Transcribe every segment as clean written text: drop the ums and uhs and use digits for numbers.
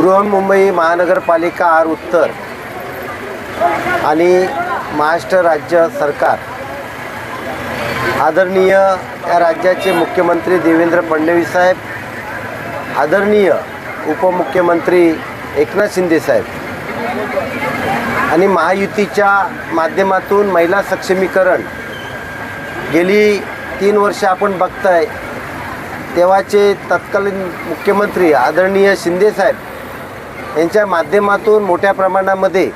बृहन्मुंबई महानगरपालिका आर उत्तर आणि महाराष्ट्र राज्य सरकार, आदरणीय या राज्याचे मुख्यमंत्री देवेंद्र फडणवीस साहेब, आदरणीय उपमुख्यमंत्री एकनाथ शिंदे साहेब आणि महायुतीच्या माध्यमातून महिला सक्षमीकरण गेली 3 वर्ष आपण बघताय, तेव्हाचे तत्कालीन मुख्यमंत्री आदरणीय शिंदे साहेब यांच्या माध्यमातून मोठ्या प्रमाणामध्ये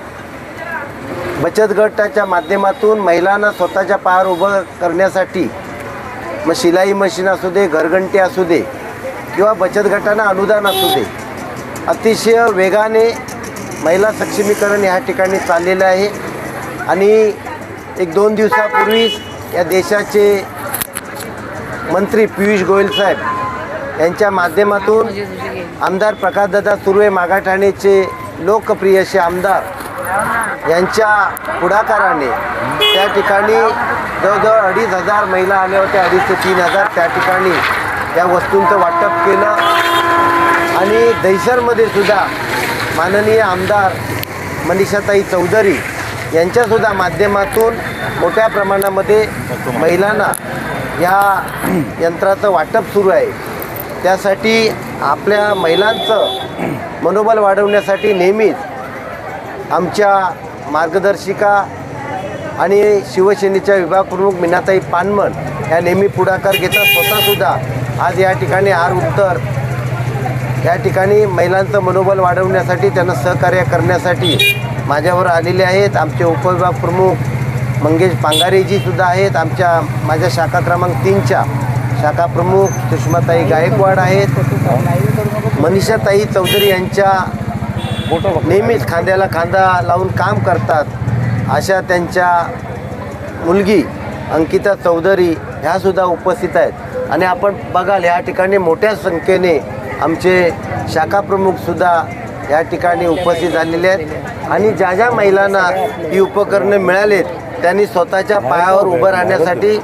बचत गटाच्या माध्यमातून महिलांना स्वतःच्या पायावर उभं करण्यासाठी मग शिलाई मशीन असू दे, घरघंटी असू दे किंवा बचत गटांना अनुदान असू दे, अतिशय वेगाने महिला सक्षमीकरण या ठिकाणी चाललेलं आहे। आणि 1-2 दिवसापूर्वीच या देशाचे मंत्री पियुष गोयल साहेब यांच्या माध्यमातून आमदार प्रकाशदादा सुर्वे मागाठाणेचे लोकप्रिय असे आमदार यांच्या पुढाकाराने त्या ठिकाणी जवळजवळ 2,500 महिला आल्या होत्या, 2,500 ते 3,000 त्या ठिकाणी या वस्तूंचं वाटप केलं। आणि दहिसरमध्ये सुद्धा माननीय आमदार मनीषाताई चौधरी यांच्यासुद्धा माध्यमातून मोठ्या प्रमाणामध्ये महिलांना या यंत्राचं वाटप सुरू आहे। त्यासाठी आपल्या महिलांचं मनोबल वाढवण्यासाठी नेहमीच आमच्या मार्गदर्शिका आणि शिवसेनेच्या विभाग प्रमुख मीनाताई पानमन या नेहमी पुढाकार घेतात। स्वतःसुद्धा आज या ठिकाणी आर उत्तर या ठिकाणी महिलांचं मनोबल वाढवण्यासाठी, त्यांना सहकार्य करण्यासाठी माझ्यावर आलेले आहेत। आमचे उपविभाग प्रमुख मंगेश पांगारेजीसुद्धा आहेत, माझ्या शाखा क्रमांक 3च्या शाखा प्रमुख सुषमाताई गायकवाड आहेत, मनीषाताई चौधरी यांच्या नेहमीच खांद्याला खांदा लावून काम करतात अशा त्यांच्या मुलगी अंकिता चौधरी ह्यासुद्धा उपस्थित आहेत। आणि आपण बघाल या ठिकाणी मोठ्या संख्येने आमचे शाखा प्रमुखसुद्धा या ठिकाणी उपस्थित झालेले आहेत। आणि ज्या ज्या महिलांना ही उपकरणं मिळालेत त्यांनी स्वतःच्या पायावर उभं राहण्यासाठी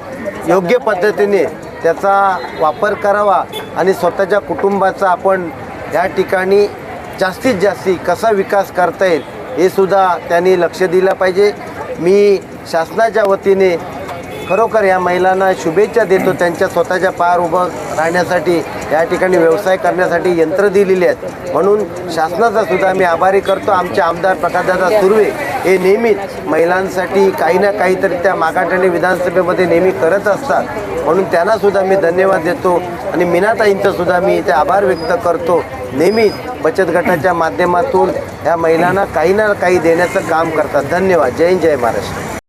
योग्य पद्धतीने त्याचा वापर करावा आणि स्वतःच्या कुटुंबाचा आपण या ठिकाणी जास्तीत जास्त कसा विकास करता येईल हे सुद्धा त्यांनी लक्ष दिलं पाहिजे। मी शासनाच्या वतीने खरोखर या महिलांना शुभेच्छा देतो, त्यांच्या स्वतःच्या पायावर उभं राहण्यासाठी, या ठिकाणी व्यवसाय करण्यासाठी यंत्र दिलेली आहेत, म्हणून शासनाचा सुद्धा मी आभारी करतो। आमचे आमदार प्रकाशदादा सुर्वे हे नेहमीच महिलांसाठी काही ना काहीतरी त्या मागाठाणे विधानसभेमध्ये नेहमी करत असतात, म्हणून त्यांनासुद्धा मी धन्यवाद देतो। आणि मीनाताईंचासुद्धा मी इथे आभार व्यक्त करतो। नेहमीच बचत गटाच्या माध्यमातून या महिलांना काही ना काही देण्याचं काम करतात। धन्यवाद। जय हिंद, जय महाराष्ट्र।